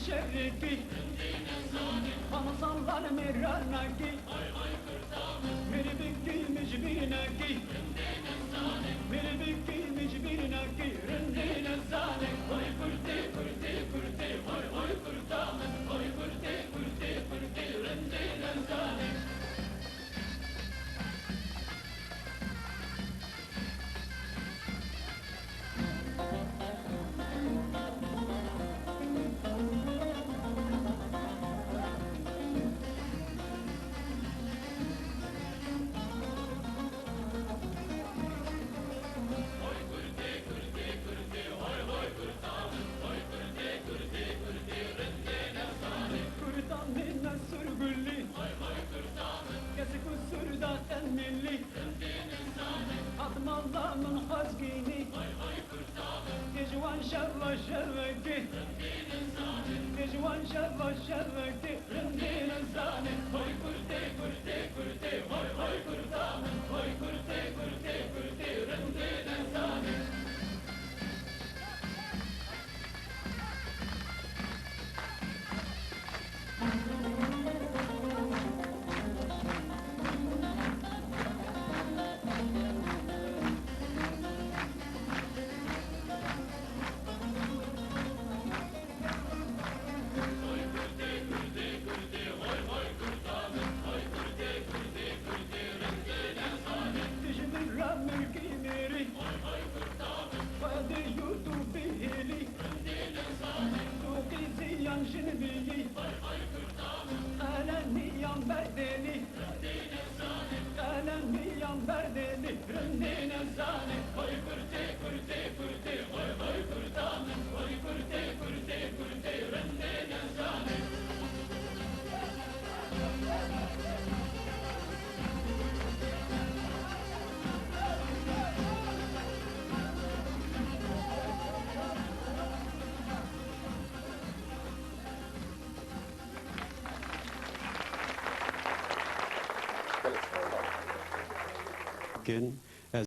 şeriki Anısallar meranaki Meri bikki mecbinaki Meri bikki mecbinaki Rindine zane Oy kurti kurti kurti Oy oy kurtamen Oy kurti kurti kurti Rindine zane Admallamın hazgini Tecvan şerva şerveki Tecvan şerva şerveki Rindine zane Oy kurte kurte kurte Oy oy kurtamen Oy kurte kurte kurte Rindine zane Şinbiyi Aleni yan berdeli Aleni yan berdeli Rindine zane Oy kurte kurte kurte Oy oy kurtamen Oy kurte kurte kurte Rindine zane Bugün